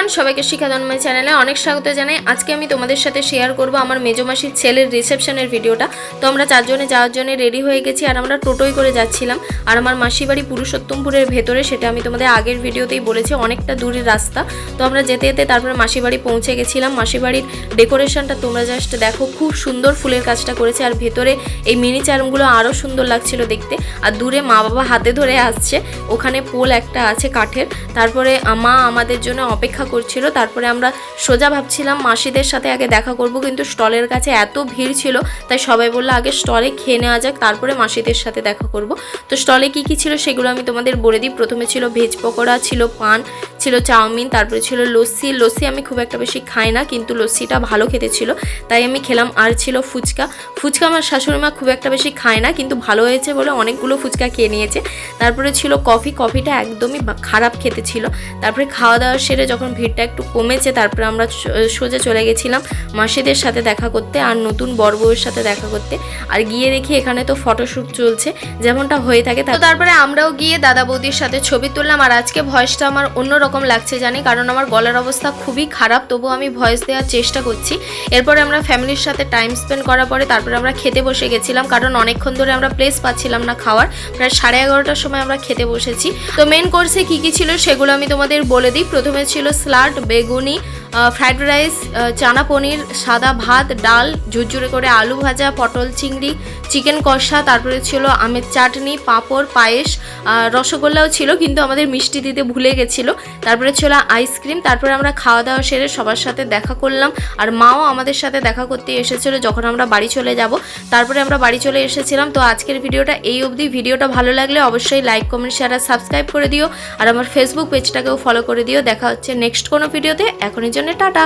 Everyone, সবাইকে শিখা জন্মাই চ্যানেলে অনেক স্বাগত জানাই। আজকে আমি তোমাদের সাথে শেয়ার করব আমার মেজমাসির ছেলের রিসেপশনের ভিডিওটা। তো আমরা চারজনে যাওয়ার জন্য রেডি হয়ে গেছি আর আমরা টোটোয় করে যাচ্ছিলাম। আর আমার মাসি বাড়ি পুরুষোত্তমপুরের ভেতরে, সেটা আমি তোমাদের আগের ভিডিওতেই বলেছি, অনেকটা দূরের রাস্তা। তো আমরা যেতে যেতে তারপরে মাসি বাড়ি পৌঁছে গেছিলাম। মাসি বাড়ির ডেকোরেশনটা তোমরা জাস্ট দেখো, খুব সুন্দর ফুলের কাজটা করেছে। আর ভেতরে এই মিনি চার্মগুলো আরও সুন্দর লাগছিল দেখতে। আর দূরে মা বাবা হাতে ধরে আসছে, ওখানে পোল একটা আছে কাঠের। তারপরে মা আমাদের জন্য অপেক্ষা করছিল। তারপরে আমরা সোজা ভাবছিলাম মাসিদের সাথে আগে দেখা করব, কিন্তু স্টলের কাছে এত ভিড় ছিল, তাই সবাই বললো আগে স্টলে খেয়ে নেওয়া যাক, তারপরে মাসিদের সাথে দেখা করব। তো স্টলে কি কি ছিল সেগুলো আমি তোমাদের বলে দিই। প্রথমে ছিল ভেজ পকোড়া, ছিল পান, ছিল চাউমিন, তারপরে ছিল লস্যি আমি খুব একটা বেশি খাই না, কিন্তু লস্যিটা ভালো খেতে ছিল তাই আমি খেলাম। আর ছিল ফুচকা আমার শাশুড়ি মা খুব একটা বেশি খায় না, কিন্তু ভালো হয়েছে বলে অনেকগুলো ফুচকা খেয়ে নিয়েছে। তারপরে ছিল কফিটা একদমই খারাপ খেতে ছিল। তারপরে খাওয়া দাওয়া সেরে যখন ভিড়টা একটু কমেছে, তারপরে আমরা সোজা চলে গেছিলাম মাসিদের সাথে দেখা করতে আর নতুন বর বউয়ের সাথে দেখা করতে। আর গিয়ে দেখি এখানে তো ফটোশ্যুট চলছে, যেমনটা হয়ে থাকে। তারপরে আমরাও গিয়ে দাদা বৌদির সাথে ছবি তুললাম। আর আজকে ভয়েসটা আমার অন্যরকম লাগছে জানি, কারণ আমার গলার অবস্থা খুবই খারাপ, তবুও আমি ভয়েস দেওয়ার চেষ্টা করছি। এরপরে আমরা ফ্যামিলির সাথে টাইম স্পেন্ড করার পরে তারপরে আমরা খেতে বসে গেছিলাম, কারণ অনেকক্ষণ ধরে আমরা প্লেস পাচ্ছিলাম না খাওয়ার। প্রায় 11:30টার সময় আমরা খেতে বসেছি। তো মেন কোর্সে কী কী ছিল সেগুলো আমি তোমাদের বলে দিই। প্রথমে ছিল স্যালাড, বেগুনি, ফ্রাইড রাইস, চানা পনির, সাদা ভাত, ডাল, ঝুরঝুরে করে আলু ভাজা, পটল চিংড়ি, চিকেন কষা, তারপরে ছিল আমের চাটনি, পাঁপড়, পায়েস, রসগোল্লাও ছিল, কিন্তু আমাদের মিষ্টি দিতে ভুলে গেছিলো। তারপরে ছিল আইসক্রিম। তারপরে আমরা খাওয়া দাওয়া সেরে সবার সাথে দেখা করলাম, আর মাও আমাদের সাথে দেখা করতে এসেছিলো যখন আমরা বাড়ি চলে যাব। তারপরে আমরা বাড়ি চলে এসেছিলাম। তো আজকের ভিডিওটা এই অবধি। ভিডিওটা ভালো লাগলে অবশ্যই লাইক, কমেন্ট, শেয়ার আর সাবস্ক্রাইব করে দিও। আর আমার ফেসবুক পেজটাকেও ফলো করে দিও। দেখা হচ্ছে নেক্সট কোনো ভিডিওতে। এখনের জন্য টাটা।